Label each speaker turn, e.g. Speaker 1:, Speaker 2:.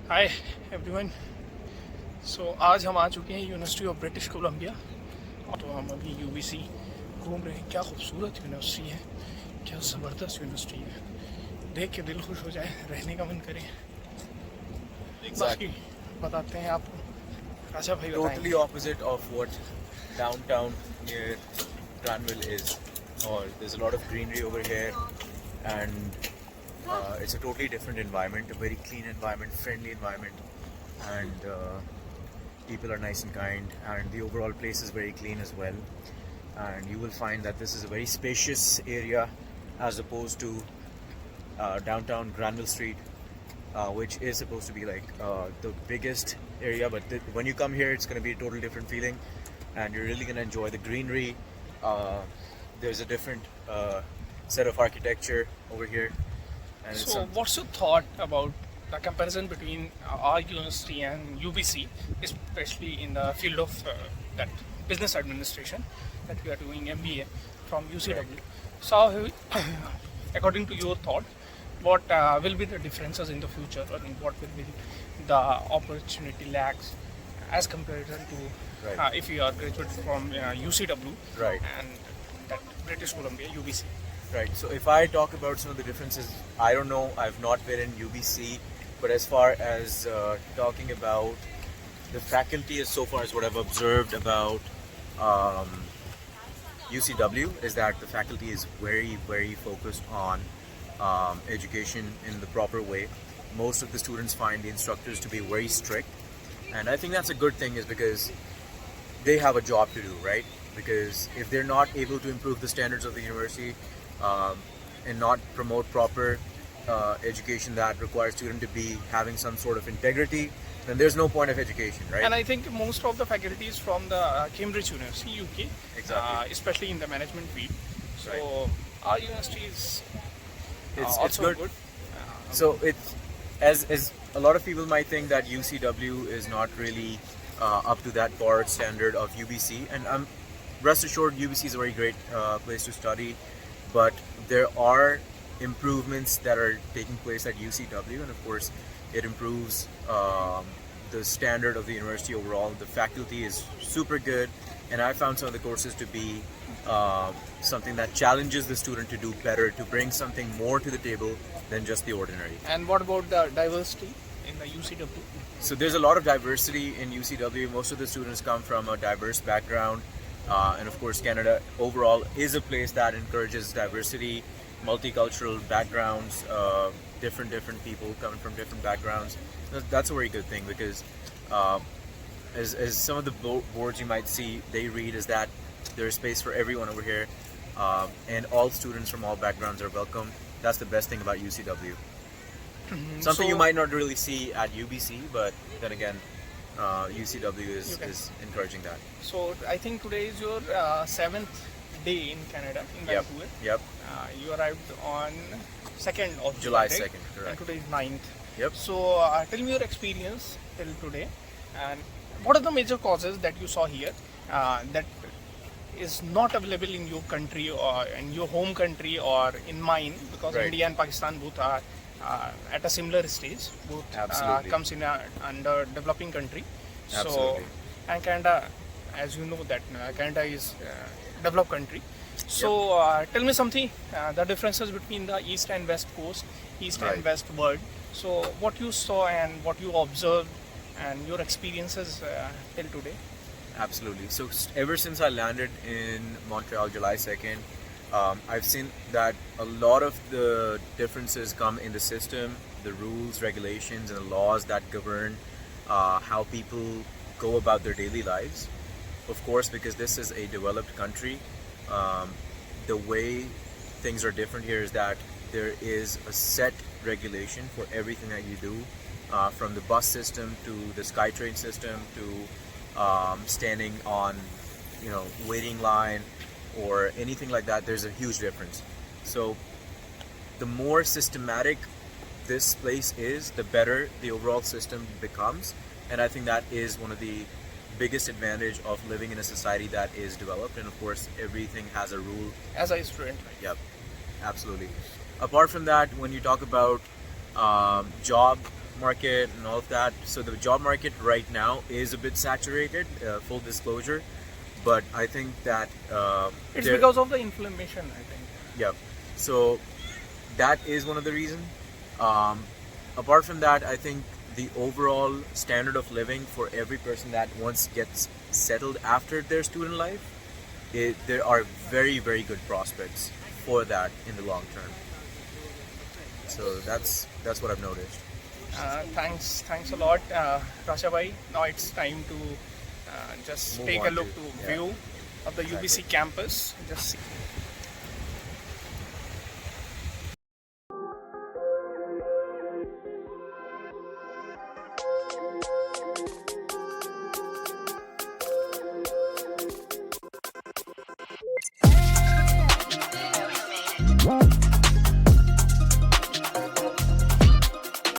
Speaker 1: Hi everyone. आज हम आ चुके हैं यूनिवर्सिटी ऑफ ब्रिटिश कोलंबिया। तो हम अभी यूबीसी घूम रहे हैं। क्या खूबसूरत यूनिवर्सिटी है, क्या ज़बरदस्त यूनिवर्सिटी है। देख के दिल खुश हो जाए, रहने का मन करे। बाकी बताते हैं आपको, राजा भाई
Speaker 2: Totally
Speaker 1: बताएंगे।
Speaker 2: opposite of what downtown near Granville is. Or there's a lot of greenery over here, and it's a totally different environment, a very clean environment, friendly environment, and people are nice and kind, and the overall place is very clean as well. And you will find that this is a very spacious area as opposed to downtown Granville Street, which is supposed to be like the biggest area. But when you come here, it's going to be a totally different feeling, and you're really going to enjoy the greenery. There's a different set of architecture over here. And
Speaker 1: What's your thought about the comparison between our university and UBC, especially in the field of that business administration that we are doing MBA from UCW?
Speaker 2: Right.
Speaker 1: So, according to your thought, what will be the differences in the future, and what will be the opportunity lags as compared to
Speaker 2: Right.
Speaker 1: if you are graduate from UCW
Speaker 2: Right.
Speaker 1: and that British Columbia UBC?
Speaker 2: Right. So if I talk about some of the differences, I don't know. I've not been in UBC, but as far as talking about the faculty, as so far as what I've observed about UCW, is that the faculty is very, very focused on education in the proper way. Most of the students find the instructors to be very strict, and I think that's a good thing, is because they have a job to do, right? Because if they're not able to improve the standards of the university and not promote proper education that requires student to be having some sort of integrity, then there's no point of education, right?
Speaker 1: And I think most of the faculty is from the Cambridge University, UK,
Speaker 2: Exactly.
Speaker 1: especially in the management field. So
Speaker 2: Right.
Speaker 1: our university is
Speaker 2: It's
Speaker 1: also
Speaker 2: good. So it's as a lot of people might think that UCW is not really up to that bar standard of UBC, and I'm rest assured UBC is a very great place to study, but there are improvements that are taking place at UCW, and of course it improves the standard of the university overall. The faculty is super good, and I found some of the courses to be something that challenges the student to do better, to bring something more to the table than just the ordinary.
Speaker 1: And what about the diversity in the UCW?
Speaker 2: So there's a lot of diversity in UCW. Most of the students come from a diverse background, and of course Canada overall is a place that encourages diversity, multicultural backgrounds, different people coming from different backgrounds. That's a very good thing, because as some of the boards you might see, they read is that there's space for everyone over here, and all students from all backgrounds are welcome. That's the best thing about UCW. Something
Speaker 1: So-
Speaker 2: you might not really see at UBC, but then again, UCW
Speaker 1: Okay.
Speaker 2: is encouraging that.
Speaker 1: So I think today is your seventh day in Canada, in
Speaker 2: Yep.
Speaker 1: Vancouver.
Speaker 2: Yep.
Speaker 1: You arrived on 2nd of
Speaker 2: July
Speaker 1: right?
Speaker 2: 2nd, correct.
Speaker 1: And today is 9th.
Speaker 2: Yep.
Speaker 1: So tell me your experience till today, and what are the major causes that you saw here that is not available in your country or in your home country or in mine, because
Speaker 2: Right.
Speaker 1: India and Pakistan both are at a similar stage. Both
Speaker 2: Absolutely.
Speaker 1: comes in a under developing country.
Speaker 2: Absolutely.
Speaker 1: So and Canada, as you know that Canada is developed country. So tell me something, the differences between the east and west coast, east
Speaker 2: Right.
Speaker 1: and west world. So what you saw and what you observed and your experiences till today.
Speaker 2: Absolutely. So ever since I landed in Montreal July 2nd, I've seen that a lot of the differences come in the system, the rules, regulations, and the laws that govern how people go about their daily lives. Of course, because this is a developed country, the way things are different here is that there is a set regulation for everything that you do, from the bus system to the SkyTrain system to standing on, waiting line or anything like that. There's a huge difference. So the more systematic this place is, the better the overall system becomes, and I think that is one of the biggest advantage of living in a society that is developed. And of course everything has a rule.
Speaker 1: As a student, right?
Speaker 2: Yep, absolutely. Apart from that, when you talk about job market and all of that. So the job market right now is a bit saturated, full disclosure. But I think that
Speaker 1: It's because of the inflammation, I think.
Speaker 2: yeah. So that is one of the reasons. Apart from that, I think the overall standard of living for every person that once gets settled after their student life, there are very, very good prospects for that in the long term. So that's what I've noticed.
Speaker 1: Thanks a lot, Rasha bhai. Now it's time to just
Speaker 2: Move
Speaker 1: take
Speaker 2: on
Speaker 1: a look
Speaker 2: to-
Speaker 1: to
Speaker 2: yeah.
Speaker 1: view of the UBC campus. Just see.